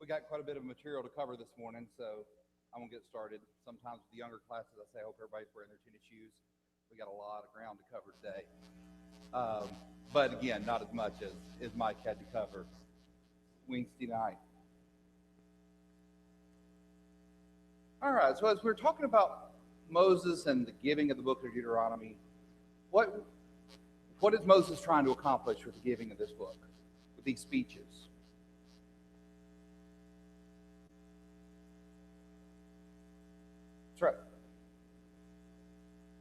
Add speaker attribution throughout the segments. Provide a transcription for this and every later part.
Speaker 1: We got quite a bit of material to cover this morning, so I'm going to get started. Sometimes with the younger classes, I say, I hope everybody's wearing their tennis shoes. We got a lot of ground to cover today. But again, not as much as Mike had to cover Wednesday night. All right, so as we're talking about Moses and the giving of the book of Deuteronomy, what is Moses trying to accomplish with the giving of this book, with these speeches? That's right.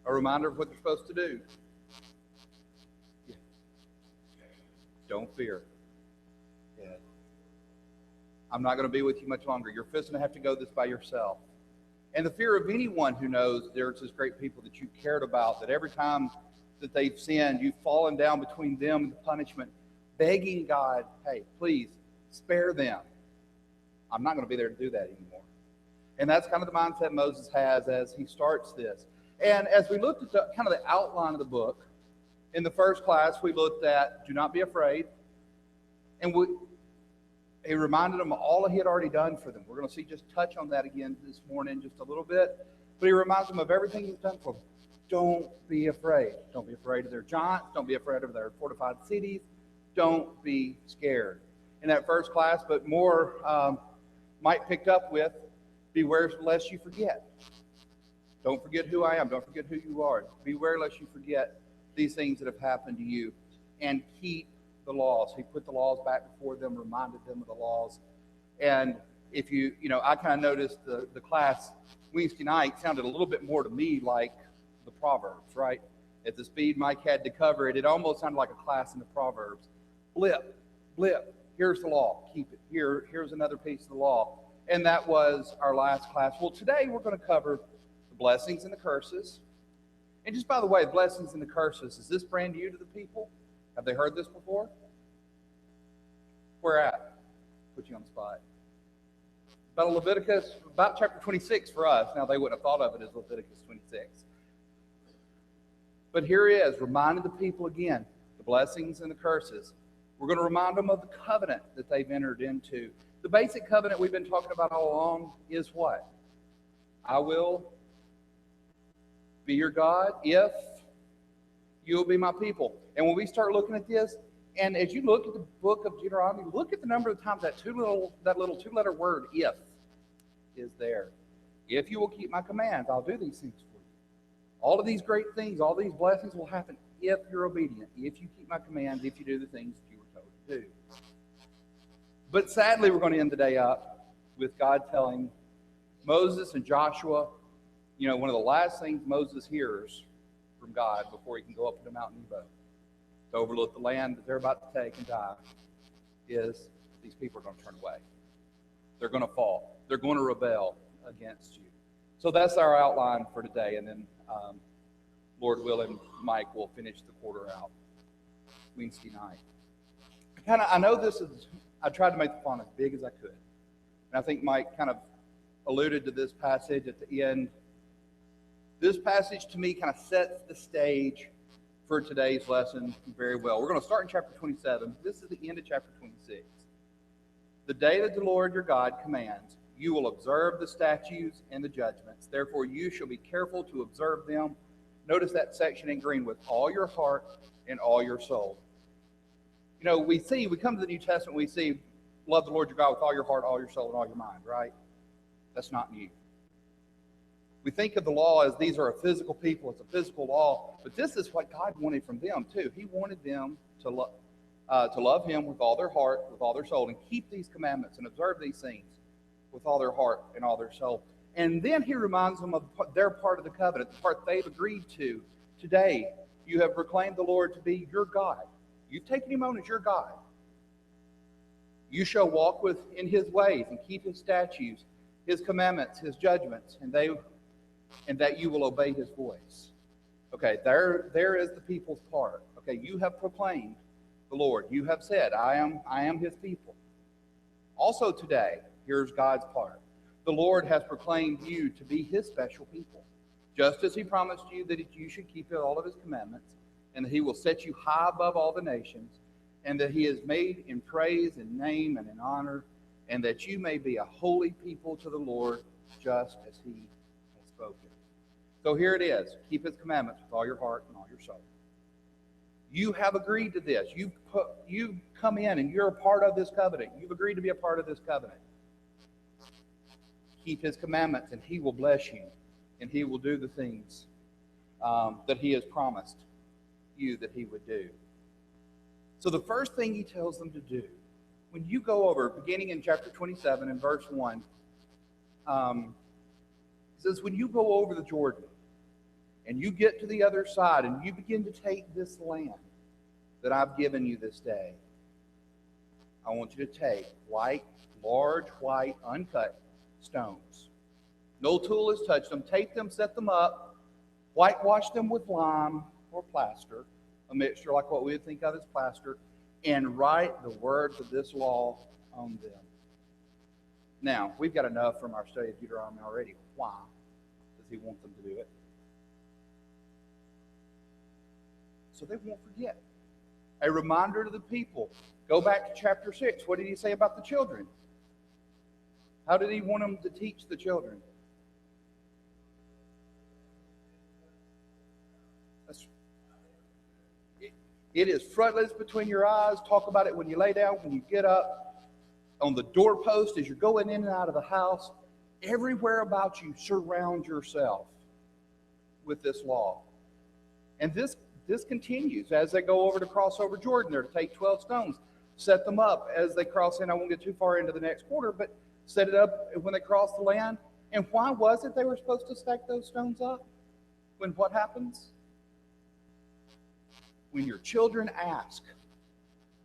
Speaker 1: A reminder of what they're supposed to do. Yeah. Don't fear. Yeah. I'm not going to be with you much longer. You're going to have to go this by yourself. And the fear of anyone who knows there's this great people that you cared about, that every time that they've sinned, you've fallen down between them and the punishment, begging God, hey, please, spare them. I'm not going to be there to do that anymore. And that's kind of the mindset Moses has as he starts this. And as we looked at kind of the outline of the book, in the first class we looked at do not be afraid. And he reminded them of all he had already done for them. We're going to see just touch on that again this morning just a little bit. But he reminds them of everything he's done for them. Don't be afraid. Don't be afraid of their giants. Don't be afraid of their fortified cities. Don't be scared. In that first class, but more Mike picked up with, beware lest you forget. Don't forget who I am. Don't forget who you are. Beware lest you forget these things that have happened to you. And keep the laws. He put the laws back before them, reminded them of the laws. And if I kind of noticed the class Wednesday night sounded a little bit more to me like the Proverbs, right? At the speed Mike had to cover it, it almost sounded like a class in the Proverbs. Blip, blip, here's the law, keep it. Here's another piece of the law. And that was our last class. Well, today we're going to cover the blessings and the curses. And just by the way, blessings and the curses, is this brand new to the people? Have they heard this before? Where at? Put you on the spot. About Leviticus, about chapter 26 for us. Now, they wouldn't have thought of it as Leviticus 26. But here he is, reminding the people again, the blessings and the curses. We're going to remind them of the covenant that they've entered into. The basic covenant we've been talking about all along is what? I will be your God if you will be my people. And when we start looking at this, and as you look at the book of Deuteronomy, look at the number of times that little two-letter word, if, is there. If you will keep my commands, I'll do these things for you. All of these great things, all these blessings will happen if you're obedient, if you keep my commands, if you do the things that you were told to do. But sadly, we're going to end the day up with God telling Moses and Joshua, one of the last things Moses hears from God before he can go up to Mount Nebo to overlook the land that they're about to take and die is these people are going to turn away. They're going to fall. They're going to rebel against you. So that's our outline for today. And then, Lord willing, Mike will finish the quarter out Wednesday night. I know I tried to make the font as big as I could. And I think Mike kind of alluded to this passage at the end. This passage to me kind of sets the stage for today's lesson very well. We're going to start in chapter 27. This is the end of chapter 26. The day that the Lord your God commands, you will observe the statutes and the judgments. Therefore, you shall be careful to observe them. Notice that section in green, with all your heart and all your soul. We come to the New Testament, we see, love the Lord your God with all your heart, all your soul, and all your mind, right? That's not new. We think of the law as these are a physical people, it's a physical law, but this is what God wanted from them too. He wanted them to love Him with all their heart, with all their soul, and keep these commandments and observe these things with all their heart and all their soul. And then He reminds them of their part of the covenant, the part they've agreed to. Today, you have proclaimed the Lord to be your God. You've taken Him on as your God. You shall walk in His ways and keep His statutes, His commandments, His judgments, and that you will obey His voice. Okay, there is the people's part. Okay, you have proclaimed the Lord. You have said, I am His people. Also today, here's God's part. The Lord has proclaimed you to be His special people, just as He promised you that you should keep all of His commandments, and that He will set you high above all the nations, and that He has made in praise and name and in honor and that you may be a holy people to the Lord, just as he has spoken. So here it is. Keep his commandments with all your heart and all your soul. You have agreed to this. You've come in and you're a part of this covenant. You've agreed to be a part of this covenant. Keep his commandments and he will bless you, and he will do the things that he has promised you that he would do. So the first thing he tells them to do, when you go over, beginning in chapter 27 and verse 1, it says, when you go over the Jordan and you get to the other side and you begin to take this land that I've given you this day, I want you to take large white, uncut stones. No tool has touched them. Take them, set them up, whitewash them with lime or plaster, a mixture like what we would think of as plaster, and write the words of this law on them. Now, we've got enough from our study of Deuteronomy already. Why does he want them to do it? So they won't forget. A reminder to the people. Go back to chapter 6. What did he say about the children? How did he want them to teach the children? It is frontlets between your eyes. Talk about it when you lay down, when you get up, on the doorpost as you're going in and out of the house. Everywhere about you, surround yourself with this law. And this continues as they go over to cross over Jordan. They're to take 12 stones, set them up as they cross in. I won't get too far into the next quarter, but set it up when they cross the land. And why was it they were supposed to stack those stones up? When what happens? When your children ask,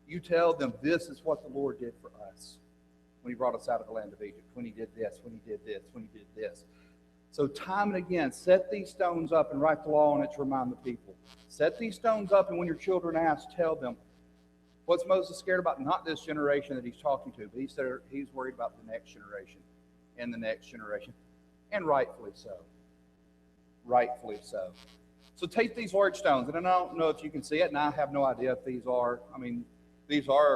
Speaker 1: you tell them this is what the Lord did for us when he brought us out of the land of Egypt, when he did this, when he did this, when he did this. So time and again, set these stones up and write the law on it to remind the people. Set these stones up, and when your children ask, tell them. What's Moses scared about? Not this generation that he's talking to, but he's worried about the next generation and the next generation. And rightfully so. Rightfully so. So take these large stones, and I don't know if you can see it, and I have no idea if these are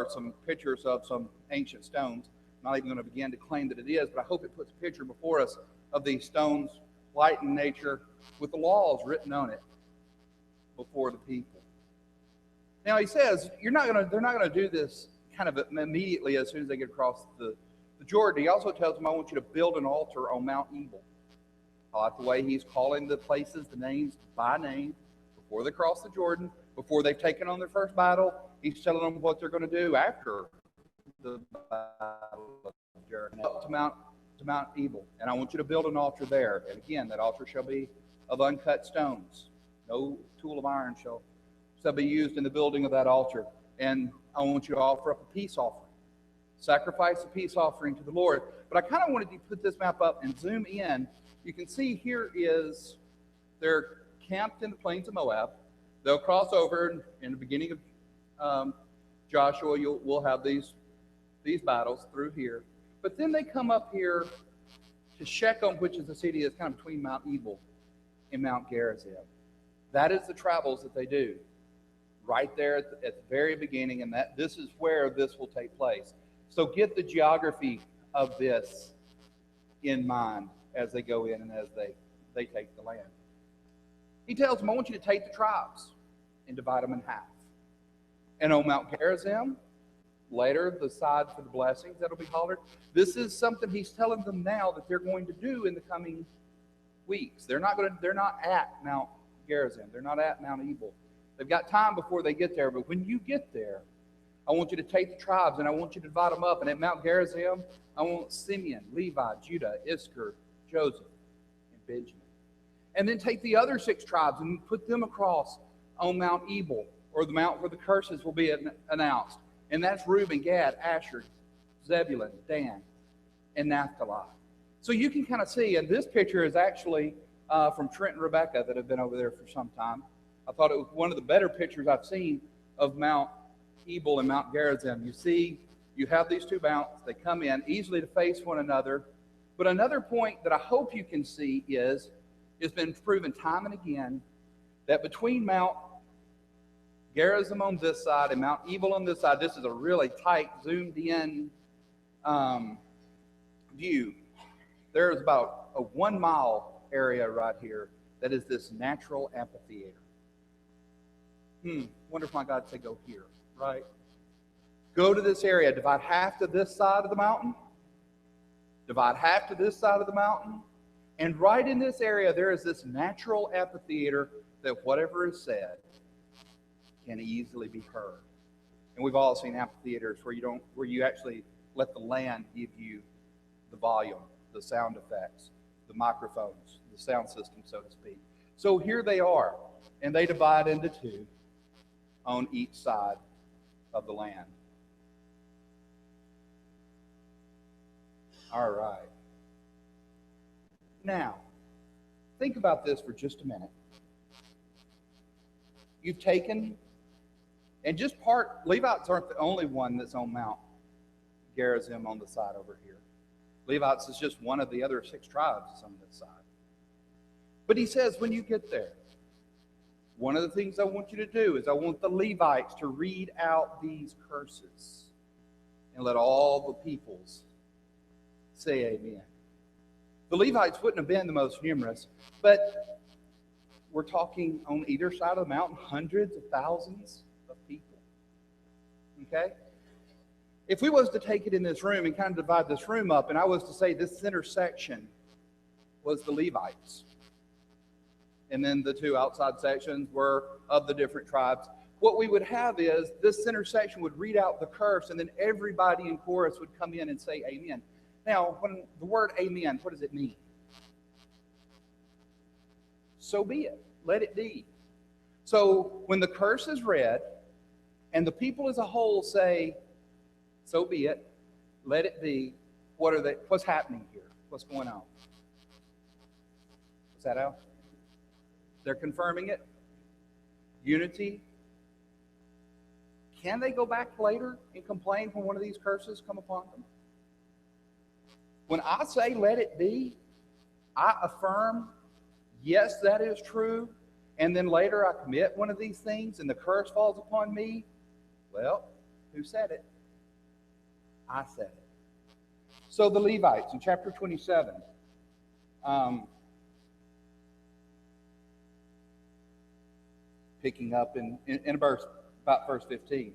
Speaker 1: some pictures of some ancient stones. I'm not even going to begin to claim that it is, but I hope it puts a picture before us of these stones, light in nature, with the laws written on it before the people. Now he says, they're not going to do this kind of immediately as soon as they get across the Jordan. He also tells them, I want you to build an altar on Mount Ebal. I like the way he's calling the places, the names by name, before they cross the Jordan, before they've taken on their first battle. He's telling them what they're going to do after the battle of Jericho. Up to Mount Ebal, and I want you to build an altar there. And again, that altar shall be of uncut stones. No tool of iron shall be used in the building of that altar. And I want you to offer up a peace offering. Sacrifice a peace offering to the Lord. But I kind of wanted to put this map up and zoom in. You can see here they're camped in the plains of Moab. They'll cross over in the beginning of Joshua. We'll have these battles through here. But then they come up here to Shechem, which is the city that's kind of between Mount Ebal and Mount Gerizim. That is the travels that they do right there at the very beginning, and this is where this will take place. So get the geography of this in mind as they go in and as they take the land. He tells them, I want you to take the tribes and divide them in half. And on Mount Gerizim, later, the side for the blessings that'll be hollered. This is something he's telling them now that they're going to do in the coming weeks. They're not at Mount Gerizim. They're not at Mount Ebal. They've got time before they get there, but when you get there, I want you to take the tribes and I want you to divide them up. And at Mount Gerizim, I want Simeon, Levi, Judah, Issachar, Joseph, and Benjamin. And then take the other 6 tribes and put them across on Mount Ebal, or the mount where the curses will be announced. And that's Reuben, Gad, Asher, Zebulun, Dan, and Naphtali. So you can kind of see, and this picture is actually from Trent and Rebecca that have been over there for some time. I thought it was one of the better pictures I've seen of Mount Ebal and Mount Gerizim. You see, you have these 2 mounts. They come in easily to face one another. But another point that I hope you can see is, it's been proven time and again that between Mount Gerizim on this side and Mount Ebal on this side, this is a really tight, zoomed in view, there's about a 1 mile area right here that is this natural amphitheater. Wonder if my God said go here, right? Go to this area, divide half to this side of the mountain, divide half to this side of the mountain, and right in this area there is this natural amphitheater that whatever is said can easily be heard. And we've all seen amphitheaters where you actually let the land give you the volume, the sound effects, the microphones, the sound system, so to speak. So here they are, and they divide into two on each side of the land. All right. Now, think about this for just a minute. You've taken, and just Levites aren't the only one that's on Mount Gerizim on the side over here. Levites is just one of the other 6 tribes that's on this side. But he says when you get there, one of the things I want you to do is I want the Levites to read out these curses and let all the peoples say amen. The Levites wouldn't have been the most numerous, but we're talking on either side of the mountain, hundreds of thousands of people. Okay? If we was to take it in this room and kind of divide this room up, and I was to say this center section was the Levites, and then the 2 outside sections were of the different tribes, what we would have is this center section would read out the curse, and then everybody in chorus would come in and say amen. Now, when the word amen, what does it mean? So be it. Let it be. So when the curse is read, and the people as a whole say, so be it, let it be, what's happening here? What's going on? Is that out? They're confirming it. Unity. Can they go back later and complain when one of these curses come upon them? When I say let it be, I affirm, yes, that is true, and then later I commit one of these things and the curse falls upon me. Well, who said it? I said it. So the Levites in chapter 27, picking up in about verse 15.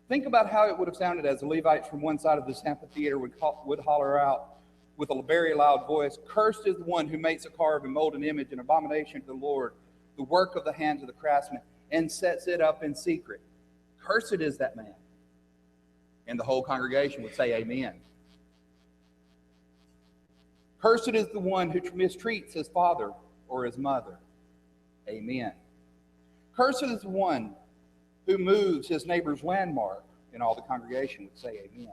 Speaker 1: Think about how it would have sounded as the Levites from one side of this amphitheater would holler out with a very loud voice, "Cursed is the one who makes a carved and molded image, an abomination to the Lord, the work of the hands of the craftsman, and sets it up in secret. Cursed is that man." And the whole congregation would say amen. "Cursed is the one who mistreats his father or his mother." Amen. "Cursed is the one who moves his neighbor's landmark." And all the congregation would say amen.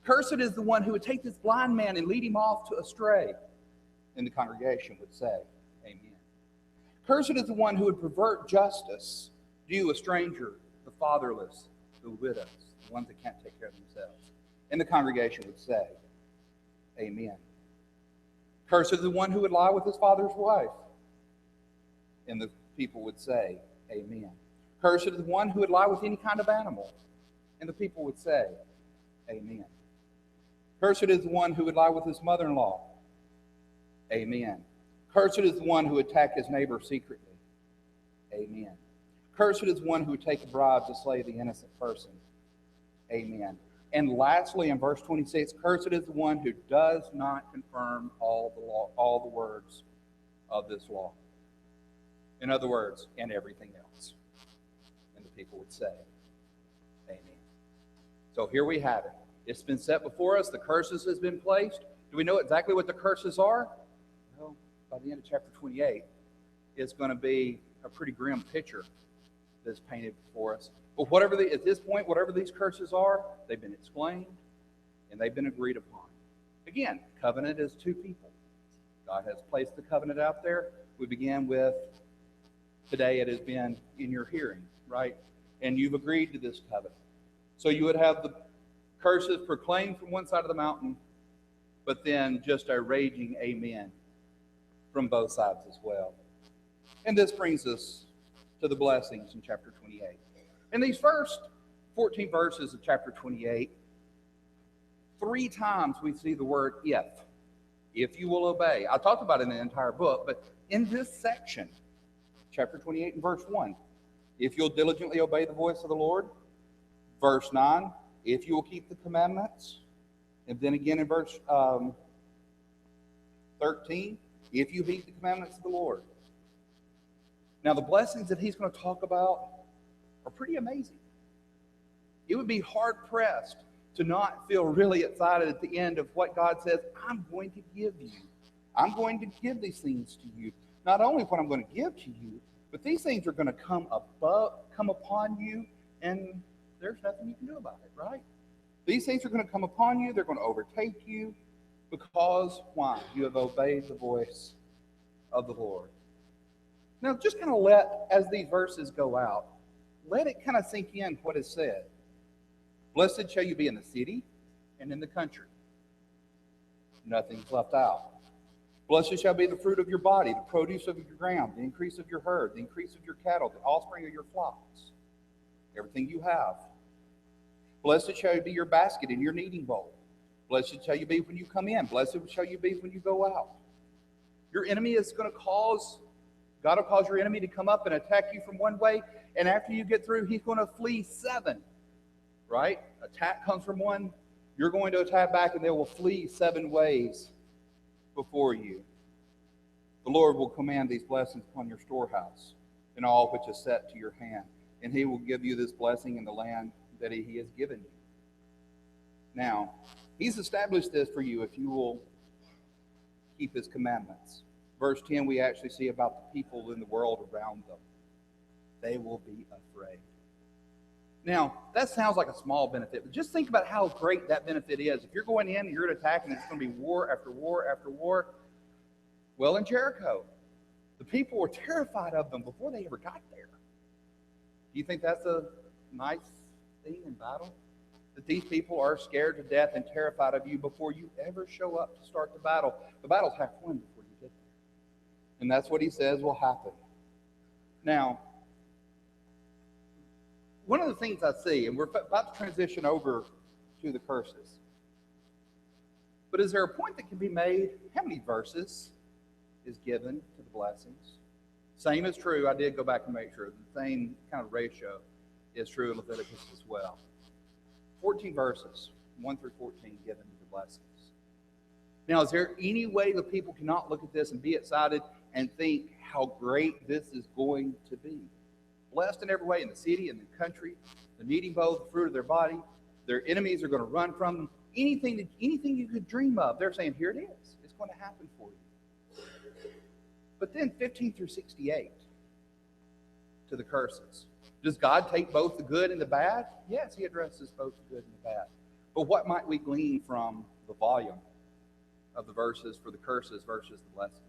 Speaker 1: "Cursed is the one who would take this blind man and lead him off to astray." And the congregation would say amen. "Cursed is the one who would pervert justice, due a stranger, the fatherless, the widows, the ones that can't take care of themselves." And the congregation would say amen. "Cursed is the one who would lie with his father's wife." And the people would say amen. "Cursed is the one who would lie with any kind of animal." And the people would say amen. "Cursed is the one who would lie with his mother-in-law." Amen. "Cursed is the one who would attack his neighbor secretly." Amen. "Cursed is the one who would take a bribe to slay the innocent person." Amen. And lastly, in verse 26, "Cursed is the one who does not confirm all the words of this law." In other words, and everything else. And the people would say amen. So here we have it. It's been set before us. The curses has been placed. Do we know exactly what the curses are? Well, by the end of chapter 28, it's going to be a pretty grim picture that's painted before us. But at this point, whatever these curses are, they've been explained and they've been agreed upon. Again, covenant is 2 people. God has placed the covenant out there. We begin with, today it has been in your hearing, right? And you've agreed to this covenant. So you would have the curses proclaimed from one side of the mountain, but then just a raging amen from both sides as well. And this brings us to the blessings in chapter 28. In these first 14 verses of chapter 28, 3 times we see the word if. If you will obey. I talked about it in the entire book, but in this section, chapter 28 and verse 1, if you'll diligently obey the voice of the Lord. Verse 9, if you will keep the commandments. And then again in verse 13, if you heed the commandments of the Lord. Now, the blessings that he's going to talk about are pretty amazing. It would be hard-pressed to not feel really excited at the end of what God says, I'm going to give you. I'm going to give these things to you. Not only what I'm going to give to you, but these things are going to come upon you, and there's nothing you can do about it, right? These things are going to come upon you. They're going to overtake you because, why? You have obeyed the voice of the Lord. Now, just kind of as these verses go out, let it kind of sink in what is said. Blessed shall you be in the city and in the country. Nothing's left out. Blessed shall be the fruit of your body, the produce of your ground, the increase of your herd, the increase of your cattle, the offspring of your flocks, everything you have. Blessed shall be your basket and your kneading bowl. Blessed shall you be when you come in. Blessed shall you be when you go out. Your enemy is going to God will cause your enemy to come up and attack you from one way, and after you get through, he's going to flee 7. Right? Attack comes from one, you're going to attack back, and they will flee 7 ways before you. The Lord will command these blessings upon your storehouse and all which is set to your hand, and he will give you this blessing in the land that he has given you. Now, he's established this for you if you will keep his commandments. Verse 10, we actually see about the people in the world around them. They will be afraid. Now, that sounds like a small benefit, but just think about how great that benefit is. If you're going in and you're attacking, it's going to be war after war after war. Well, in Jericho, the people were terrified of them before they ever got there. Do you think that's a nice thing in battle? That these people are scared to death and terrified of you before you ever show up to start the battle. The battle's half won before you get there. And that's what he says will happen. Now, one of the things I see, and we're about to transition over to the curses, but is there a point that can be made? How many verses is given to the blessings? Same is true. I did go back and make sure. The same kind of ratio is true in Leviticus as well. 14 verses, 1 through 14, given to the blessings. Now, is there any way the people cannot look at this and be excited and think how great this is going to be? Blessed in every way in the city and the country, the kneading bowl, the fruit of their body. Their enemies are going to run from them. Anything you could dream of, they're saying, here it is. It's going to happen for you. But then 15 through 68 to the curses. Does God take both the good and the bad? Yes, he addresses both the good and the bad. But what might we glean from the volume of the verses for the curses versus the blessings?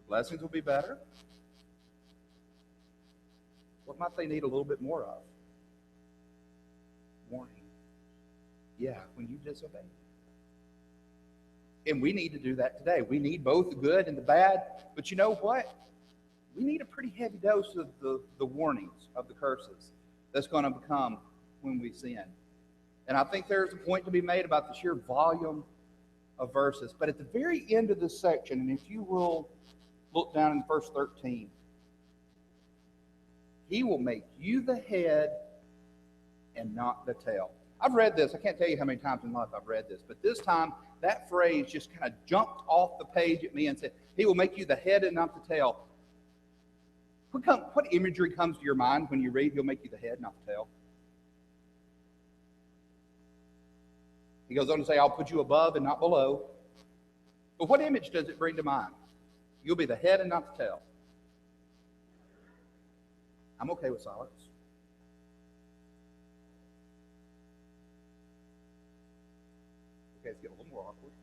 Speaker 1: Blessings will be better. What might they need a little bit more of? Warning. Yeah, when you disobey. And we need to do that today. We need both the good and the bad. But you know what? We need a pretty heavy dose of the warnings of the curses that's going to come when we sin. And I think there's a point to be made about the sheer volume of verses. But at the very end of this section, and if you will look down in verse 13. He will make you the head and not the tail. I've read this. I can't tell you how many times in life I've read this, but this time that phrase just kind of jumped off the page at me and said, he will make you the head and not the tail. What imagery comes to your mind when you read, he'll make you the head, not the tail? He goes on to say, I'll put you above and not below. But what image does it bring to mind? You'll be the head and not the tail. I'm okay with silence. Okay, let's get a little more awkward.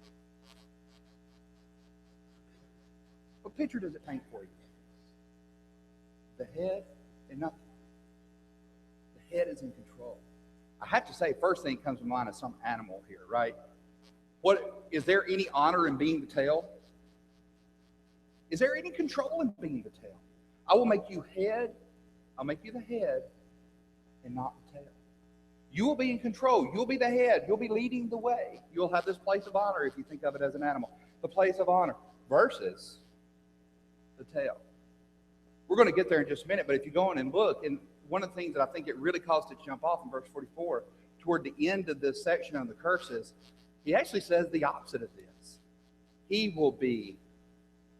Speaker 1: What picture does it paint for you? The head and not the head is in control. I have to say, first thing that comes to mind is some animal here, right? Is there any honor in being the tail? Is there any control in being the tail? I will make you head. I'll make you the head and not the tail. You will be in control. You'll be the head. You'll be leading the way. You'll have this place of honor if you think of it as an animal. The place of honor versus the tail. We're going to get there in just a minute, but if you go on and look, and one of the things that I think it really caused it to jump off in verse 44, toward the end of this section on the curses, he actually says the opposite of this. He will be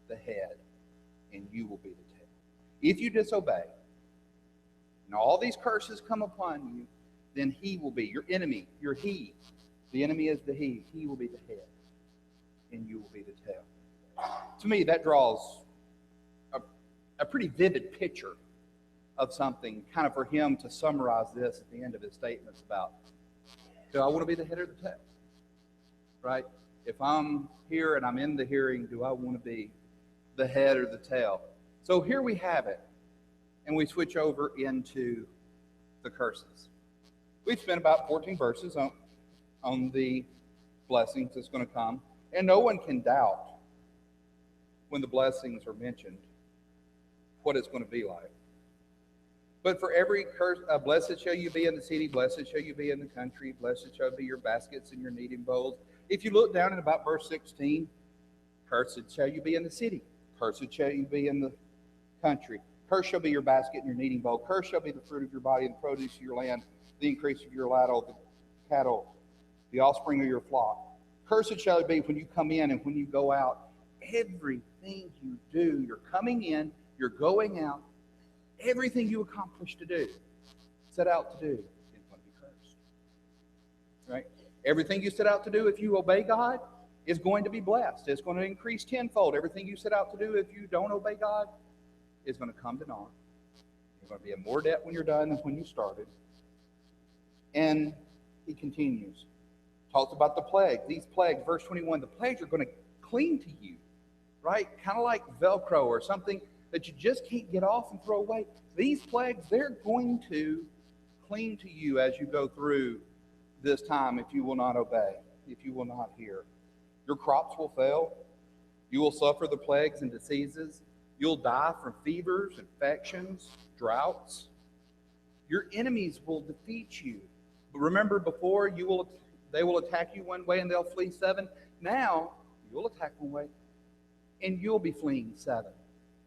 Speaker 1: the head, and you will be the tail. If you disobey, and all these curses come upon you, then he will be your enemy, your he. The enemy is the he. He will be the head, and you will be the tail. To me, that draws a pretty vivid picture of something, kind of for him to summarize this at the end of his statements about, do I want to be the head or the tail? Right? If I'm here and I'm in the hearing, do I want to be the head or the tail? So here we have it, and we switch over into the curses. We've spent about 14 verses on the blessings that's going to come, and no one can doubt when the blessings are mentioned what it's going to be like. But for every curse, blessed shall you be in the city, blessed shall you be in the country, blessed shall be your baskets and your kneading bowls. If you look down at about verse 16, cursed shall you be in the city, cursed shall you be in the country, cursed shall be your basket and your kneading bowl, cursed shall be the fruit of your body and the produce of your land, the increase of your cattle, the offspring of your flock. Cursed shall it be when you come in and when you go out. Everything you do, you're coming in, you're going out, everything you accomplish to do, set out to do, is going to be cursed. Right? Everything you set out to do, if you obey God, is going to be blessed. It's going to increase tenfold. Everything you set out to do, if you don't obey God, is going to come to naught. You're going to be in more debt when you're done than when you started. And he continues. Talks about the plague. These plagues, verse 21, the plagues are going to cling to you, right? Kind of like Velcro or something that you just can't get off and throw away. These plagues, they're going to cling to you as you go through this time if you will not obey, if you will not hear. Your crops will fail. You will suffer the plagues and diseases. You'll die from fevers, infections, droughts. Your enemies will defeat you. But remember, before they will attack you one way and they'll flee seven. Now you'll attack one way and you'll be fleeing seven.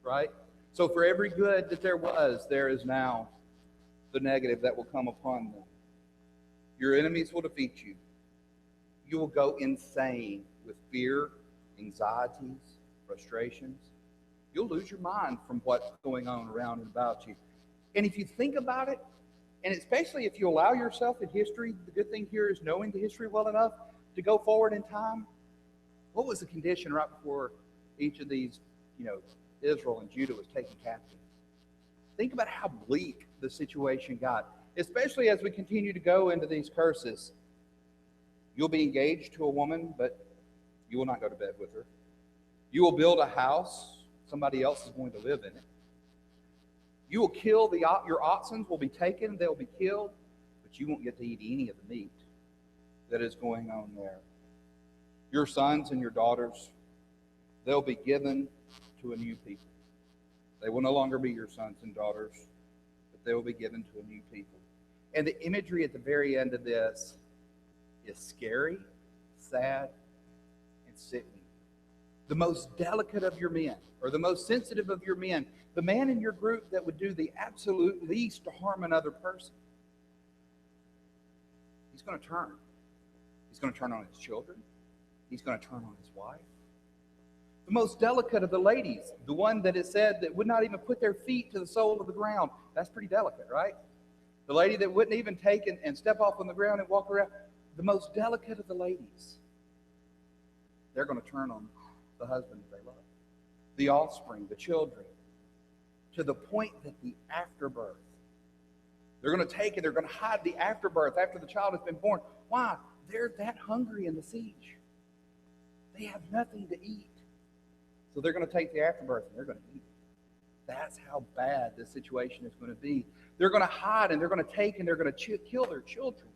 Speaker 1: Right? So for every good that there is now the negative that will come upon them. Your enemies will defeat you. You will go insane with fear, anxieties, frustrations. You'll lose your mind from what's going on around and about you. And if you think about it, and especially if you allow yourself in history, the good thing here is knowing the history well enough to go forward in time. What was the condition right before each of these, Israel and Judah was taken captive? Think about how bleak the situation got, especially as we continue to go into these curses. You'll be engaged to a woman, but you will not go to bed with her. You will build a house. Somebody else is going to live in it. You will kill your oxen will be taken, they'll be killed, but you won't get to eat any of the meat that is going on there. Your sons and your daughters, they'll be given to a new people. They will no longer be your sons and daughters, but they will be given to a new people. And the imagery at the very end of this is scary, sad, and sickening. The most delicate of your men, or the most sensitive of your men, the man in your group that would do the absolute least to harm another person, he's going to turn. He's going to turn on his children. He's going to turn on his wife. The most delicate of the ladies, the one that is said that would not even put their feet to the sole of the ground. That's pretty delicate, right? The lady that wouldn't even take and step off on the ground and walk around. The most delicate of the ladies, they're going to turn on the husband that they love. The offspring, the children, to the point that the afterbirth, they're going to take it, they're going to hide the afterbirth after the child has been born. Why? They're that hungry in the siege. They have nothing to eat. So they're going to take the afterbirth and they're going to eat it. That's how bad this situation is going to be. They're going to hide and they're going to take and they're going to kill their children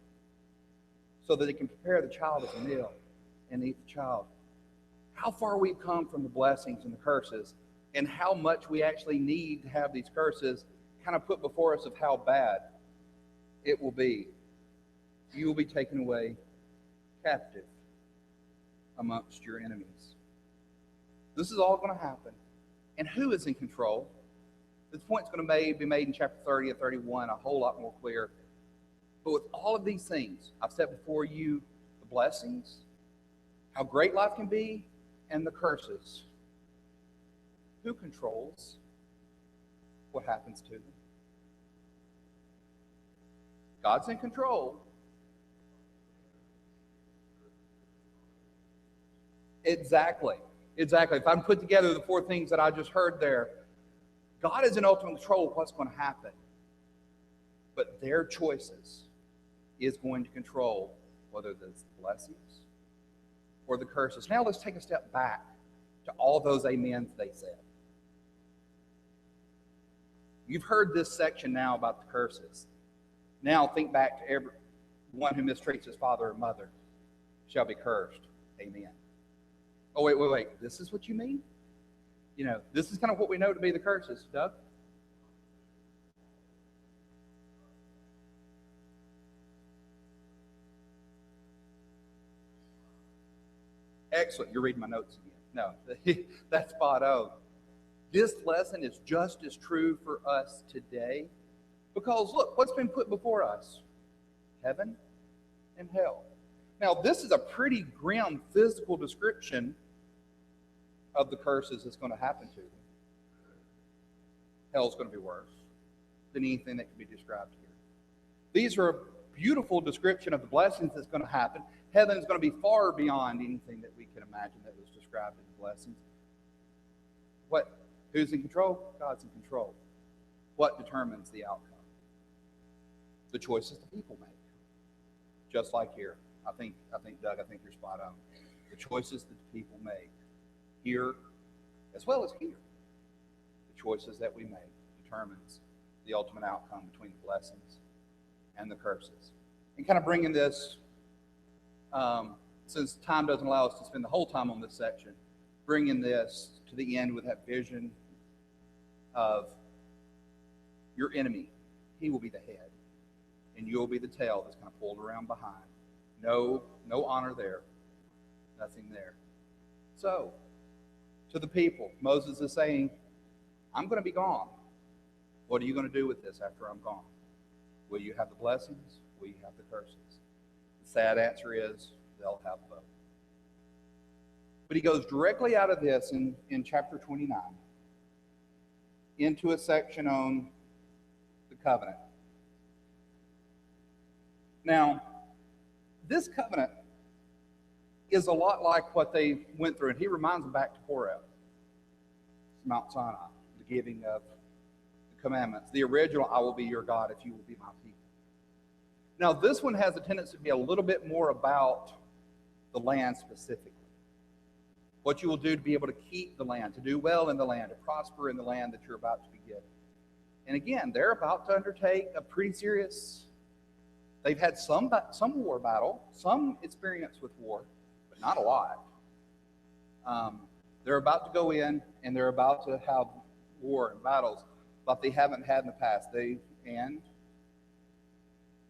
Speaker 1: so that they can prepare the child as a meal and eat the child. How far we've come from the blessings and the curses, and how much we actually need to have these curses kind of put before us of how bad it will be. you will be taken away captive amongst your enemies. This is all going to happen. And who is in control? This point's going to be made in chapter 30 and 31 a whole lot more clear. But with all of these things, I've set before you the blessings, how great life can be, and the curses. Who controls what happens to them? God's in control. Exactly. If I put together the four things that I just heard there, God is in ultimate control of what's going to happen. But their choices is going to control whether it's the blessings or the curses. Now let's take a step back to all those amens they said. You've heard this section now about the curses. Now think back to everyone who mistreats his father or mother shall be cursed. Amen. Oh, wait. This is what you mean? This is kind of what we know to be the curses, Doug. Excellent. You're reading my notes again. No, that's spot on. This lesson is just as true for us today because, look, what's been put before us? Heaven and hell. Now, this is a pretty grim physical description of the curses that's going to happen to them. Hell's going to be worse than anything that can be described here. These are a beautiful description of the blessings that's going to happen. Heaven is going to be far beyond anything that we can imagine that was described in the blessings. Who's in control? God's in control. What determines the outcome? The choices the people make. Just like here. I think, Doug, you're spot on. The choices that the people make here as well as here. The choices that we make determines the ultimate outcome between the blessings and the curses. And kind of bringing this, since time doesn't allow us to spend the whole time on this section, bringing this to the end with that vision of your enemy. He will be the head, and you'll be the tail that's kind of pulled around behind. No honor there. Nothing there. So, to the people, Moses is saying, I'm going to be gone. What are you going to do with this after I'm gone? Will you have the blessings? Will you have the curses? The sad answer is they'll have both. But he goes directly out of this in chapter 29 into a section on the covenant. Now, this covenant is a lot like what they went through, and he reminds them back to Horeb, Mount Sinai, the giving of the commandments. The original, I will be your God if you will be my people. Now, this one has a tendency to be a little bit more about the land specifically. What you will do to be able to keep the land, to do well in the land, to prosper in the land that you're about to be given. And again, they're about to undertake a pretty serious, they've had some war battle, some experience with war, but not a lot. They're about to go in and they're about to have war and battles, but they haven't had in the past. And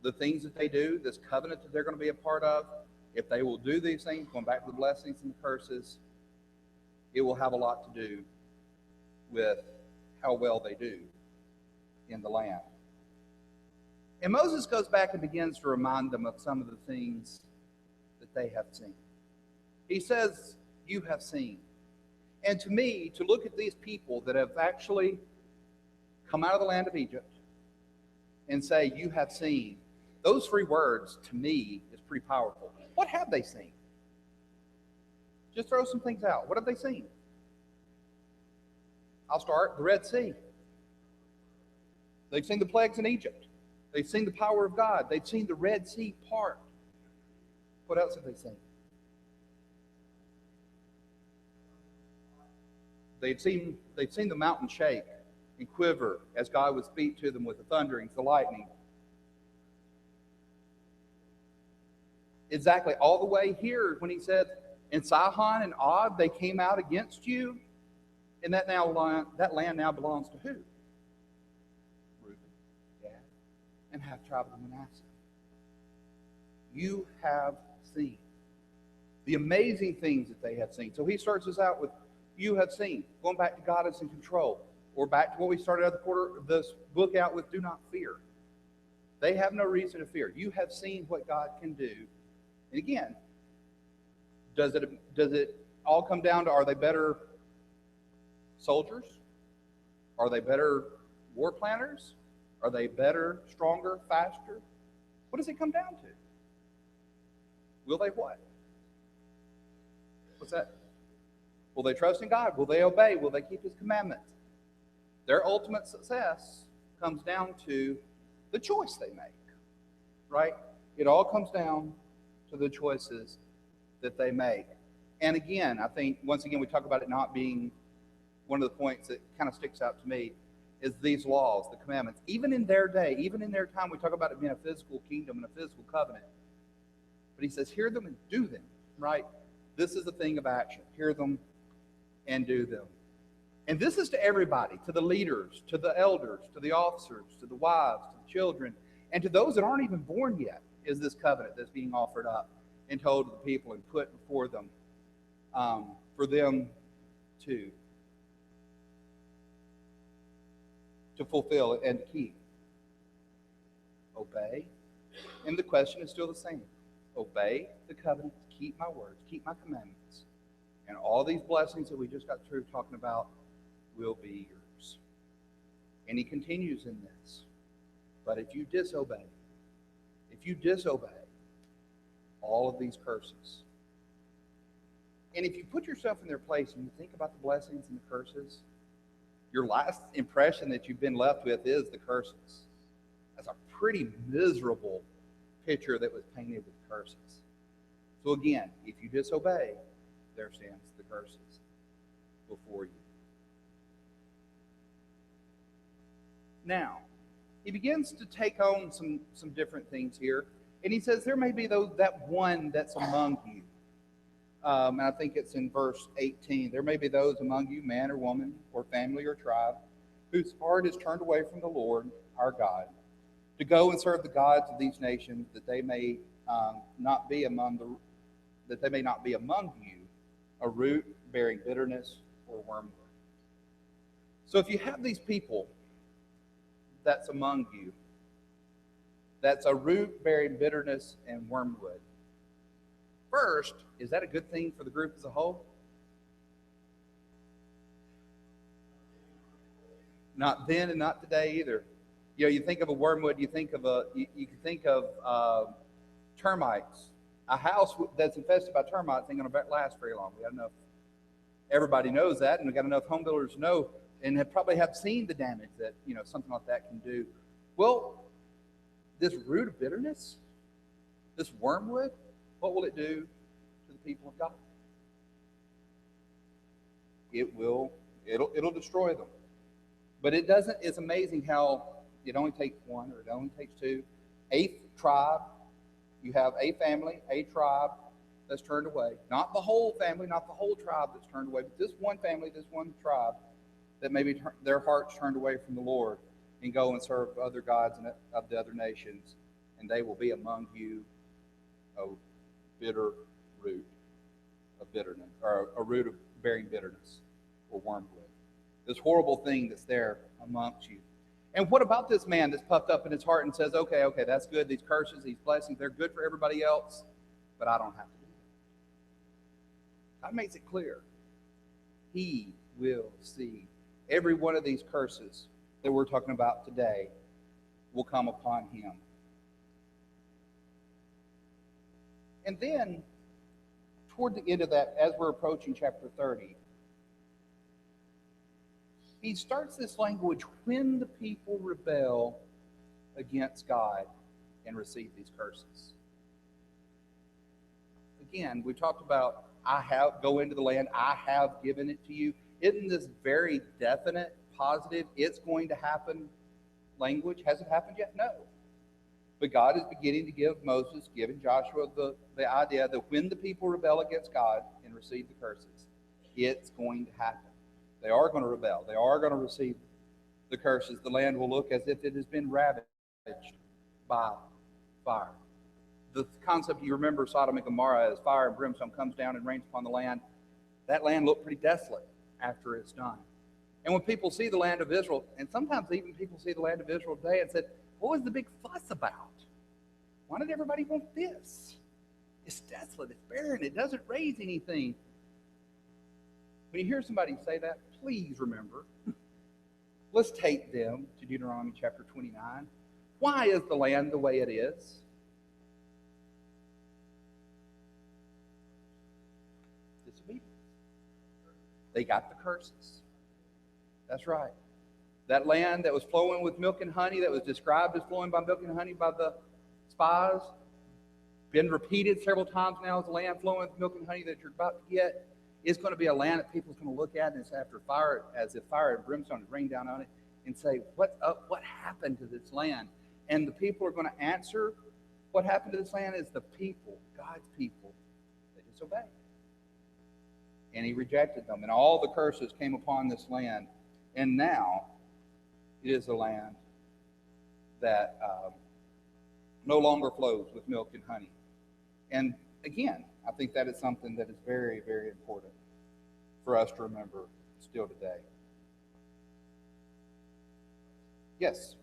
Speaker 1: the things that they do, this covenant that they're going to be a part of, if they will do these things, going back to the blessings and the curses, it will have a lot to do with how well they do in the land. And Moses goes back and begins to remind them of some of the things that they have seen. He says, you have seen. And to me, to look at these people that have actually come out of the land of Egypt and say, you have seen, those three words, to me, is pretty powerful. What have they seen? Just throw some things out. What have they seen? I'll start. The Red Sea. They've seen the plagues in Egypt. They've seen the power of God. They've seen the Red Sea part. What else have they seen? They've seen the mountain shake and quiver as God would speak to them with the thunderings, the lightning. Exactly, all the way here when he said, in Sihon and Og, they came out against you, and that land now belongs to who? Reuben, Gad, and half tribe of Manasseh. you have seen. The amazing things that they have seen. So he starts us out with, you have seen. Going back to God is in control. Or back to what we started at the quarter of this book out with, do not fear. They have no reason to fear. You have seen what God can do. And again, does it all come down to, are they better soldiers? Are they better war planners? Are they better, stronger, faster? What does it come down to? Will they what? What's that? Will they trust in God? Will they obey? Will they keep His commandments? Their ultimate success comes down to the choice they make, right? It all comes down to the choices that they make. And again, I think, once again, we talk about it not being one of the points that kind of sticks out to me is these laws, the commandments. Even in their day, even in their time, we talk about it being a physical kingdom and a physical covenant. But he says, hear them and do them, right? This is a thing of action. Hear them and do them. And this is to everybody, to the leaders, to the elders, to the officers, to the wives, to the children, and to those that aren't even born yet, is this covenant that's being offered up and told to the people and put before them for them to fulfill and to keep. Obey. And the question is still the same. Obey the covenant, keep my words, keep my commandments. And all these blessings that we just got through talking about will be yours. And he continues in this. But if you disobey, all of these curses. And if you put yourself in their place and you think about the blessings and the curses, your last impression that you've been left with is the curses. That's a pretty miserable picture that was painted with curses. So again, if you disobey, there stands the curses before you. Now, he begins to take on some different things here. And he says there may be that one that's among you. And I think it's in verse 18. There may be those among you, man or woman, or family or tribe, whose heart is turned away from the Lord, our God, to go and serve the gods of these nations, that they may not be among you a root bearing bitterness or wormwood. So if you have these people that's among you, that's a root bearing bitterness and wormwood. First, is that a good thing for the group as a whole? Not then and not today either. You know, you think of a wormwood, you think of termites. A house that's infested by termites ain't going to last very long. We got enough. Everybody knows that, and we got enough home builders to know, and probably have seen the damage that something like that can do. Well, this root of bitterness, this wormwood, what will it do to the people of God? It'll destroy them. But it doesn't. It's amazing how it only takes one, or it only takes two. A tribe, you have a family, a tribe that's turned away. Not the whole family, not the whole tribe that's turned away, but this one family, this one tribe that maybe their hearts turned away from the Lord and go and serve other gods of the other nations, and they will be among you a bitter root of bitterness, or a root of bearing bitterness or wormwood. This horrible thing that's there amongst you. And what about this man that's puffed up in his heart and says, okay, that's good. These curses, these blessings, they're good for everybody else, but I don't have to do it. God makes it clear. He will see every one of these curses that we're talking about today will come upon him. And then, toward the end of that, as we're approaching chapter 30, he starts this language when the people rebel against God and receive these curses. Again, we talked about, go into the land, I have given it to you. Isn't this very definite, positive, it's going to happen language? Has it happened yet? No. But God is beginning to give Moses, giving Joshua the idea that when the people rebel against God and receive the curses, it's going to happen. They are going to rebel. They are going to receive the curses. The land will look as if it has been ravaged by fire. The concept, you remember Sodom and Gomorrah, as fire and brimstone comes down and rains upon the land, that land looked pretty desolate after it's done. And when people see the land of Israel, and sometimes even people see the land of Israel today and said, what was the big fuss about? Why did everybody want this? It's desolate, it's barren, it doesn't raise anything. When you hear somebody say that, please remember, let's take them to Deuteronomy chapter 29. Why is the land the way it is? Disobedience. They got the curses. That's right. That land that was flowing with milk and honey, that was described as flowing by milk and honey by the spies, been repeated several times now as a land flowing with milk and honey that you're about to get, is going to be a land that people's going to look at and it's after fire, as if fire and brimstone had rained down on it, and say, what's up? What happened to this land? And the people are going to answer, what happened to this land is the people, God's people, they disobeyed. And he rejected them, and all the curses came upon this land. And now it is a land that no longer flows with milk and honey. And again, I think that is something that is very, very important for us to remember still today. Yes?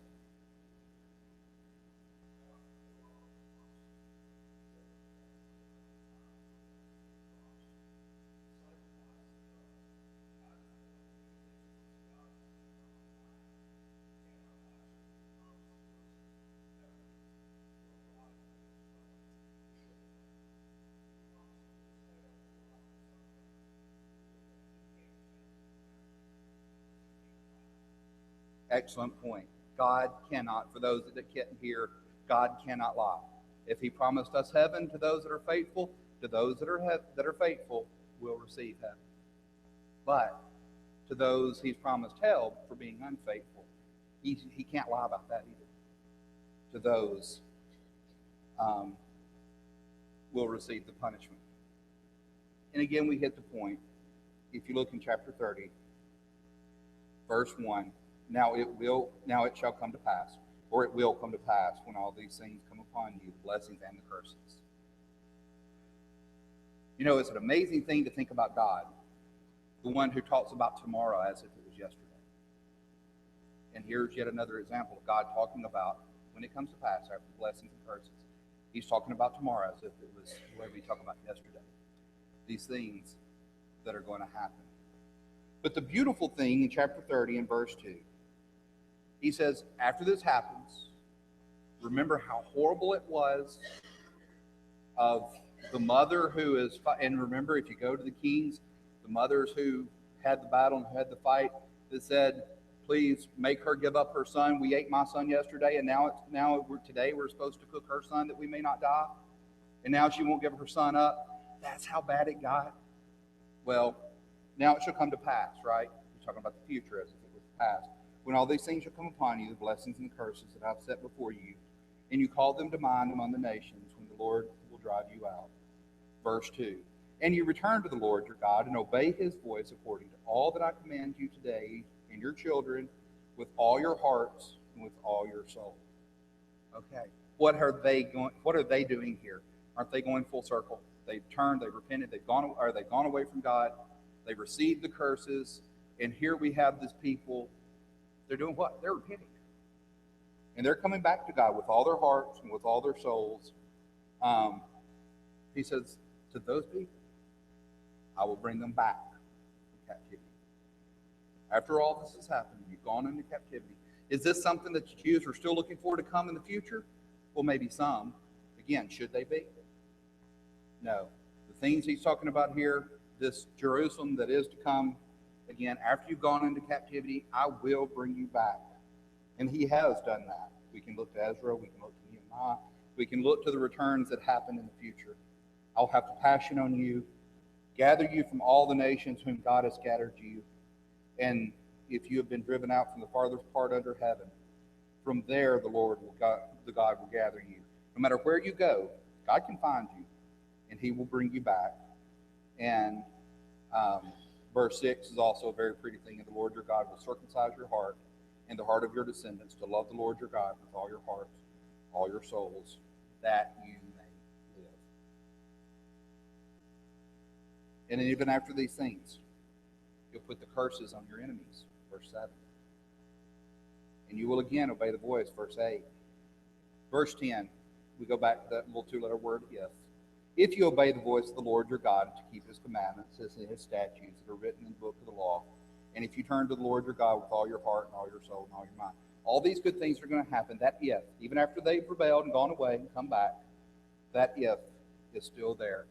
Speaker 1: Excellent point. God cannot, for those that can't hear, God cannot lie. If he promised us heaven to those that are faithful, to those that are faithful will receive heaven. But to those he's promised hell for being unfaithful, he can't lie about that either. To those will receive the punishment. And again, we hit the point. If you look in chapter 30, verse 1, now it shall come to pass, or it will come to pass when all these things come upon you, the blessings and the curses. You know, it's an amazing thing to think about God, the one who talks about tomorrow as if it was yesterday. And here's yet another example of God talking about when it comes to pass after the blessings and curses. He's talking about tomorrow as if it was whatever he talked about yesterday. These things that are going to happen. But the beautiful thing in chapter 30 and verse 2, he says, after this happens, remember how horrible it was of the mother who is, and remember if you go to the Kings, the mothers who had the battle and had the fight that said, please make her give up her son. We ate my son yesterday, and today we're supposed to cook her son that we may not die. And now she won't give her son up. That's how bad it got. Well, now it shall come to pass, right? He's talking about the future as if it was past. When all these things shall come upon you, the blessings and the curses that I've set before you, and you call them to mind among the nations, when the Lord will drive you out. Verse 2, and you return to the Lord your God and obey his voice according to all that I command you today, and your children, with all your hearts and with all your soul. Okay, what are they doing here? Aren't they going full circle? They've turned, they've repented, they've gone away from God, they've received the curses, and here we have this people. They're doing what? They're repenting. And they're coming back to God with all their hearts and with all their souls. He says, to those people, I will bring them back from captivity. After all this has happened, you've gone into captivity. Is this something that the Jews are still looking forward to come in the future? Well, maybe some. Again, should they be? No. The things he's talking about here, this Jerusalem that is to come, again, after you've gone into captivity, I will bring you back. And he has done that. We can look to Ezra, we can look to Nehemiah, we can look to the returns that happen in the future. I'll have compassion on you, gather you from all the nations whom God has scattered you, and if you have been driven out from the farthest part under heaven, from there the God will gather you. No matter where you go, God can find you, and he will bring you back. And verse 6 is also a very pretty thing. And the Lord your God will circumcise your heart and the heart of your descendants to love the Lord your God with all your hearts, all your souls, that you may And even after these things, you'll put the curses on your enemies, verse 7. And you will again obey the voice, verse 8. Verse 10, we go back to that little two-letter word, if. If you obey the voice of the Lord your God to keep his commandments and his statutes that are written in the book of the law, and if you turn to the Lord your God with all your heart and all your soul and all your mind, all these good things are going to happen. That if, even after they've rebelled and gone away and come back, that if is still there.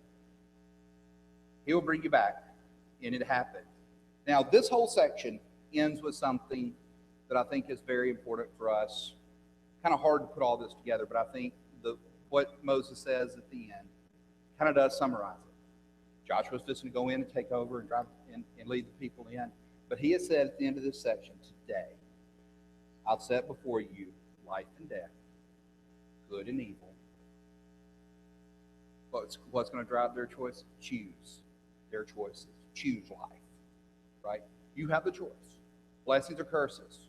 Speaker 1: He will bring you back, and it happened. Now, this whole section ends with something that I think is very important for us. Kind of hard to put all this together, but I think what Moses says at the end kind of does summarize it. Joshua's just going to go in and take over and drive and lead the people in. But he has said at the end of this section, today, I've set before you life and death, good and evil. What's going to drive their choice? Choose their choices. Choose life, right? You have the choice. Blessings or curses.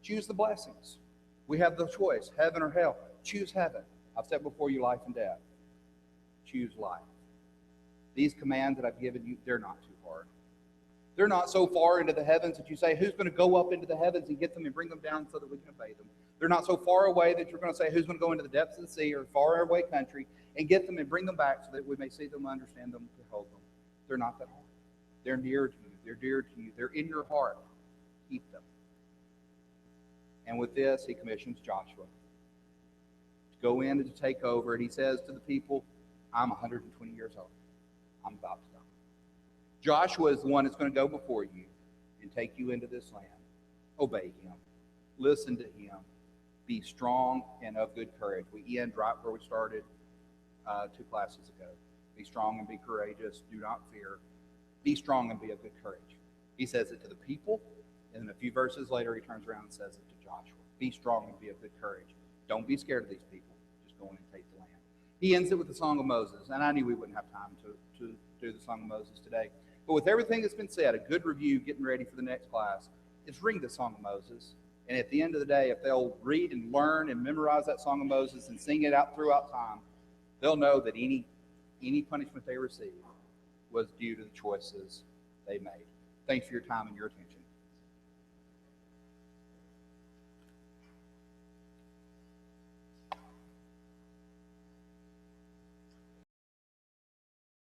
Speaker 1: Choose the blessings. We have the choice, heaven or hell. Choose heaven. I've set before you life and death. Choose life. These commands that I've given you, they're not too hard. They're not so far into the heavens that you say, who's going to go up into the heavens and get them and bring them down so that we can obey them? They're not so far away that you're going to say, who's going to go into the depths of the sea or far away country and get them and bring them back so that we may see them, understand them, behold them. They're not that hard. They're near to you. They're dear to you. They're in your heart. Keep them. And with this, he commissions Joshua to go in and to take over. And he says to the people, I'm 120 years old. I'm about to die. Joshua is the one that's going to go before you and take you into this land. Obey him. Listen to him. Be strong and of good courage. We end right where we started 2 classes ago. Be strong and be courageous. Do not fear. Be strong and be of good courage. He says it to the people, and then a few verses later he turns around and says it to Joshua. Be strong and be of good courage. Don't be scared of these people. Just go in and take the land. He ends it with the Song of Moses, and I knew we wouldn't have time to do the Song of Moses today. But with everything that's been said, a good review, getting ready for the next class, is read the Song of Moses. And at the end of the day, if they'll read and learn and memorize that Song of Moses and sing it out throughout time, they'll know that any punishment they received was due to the choices they made. Thanks for your time and your attention.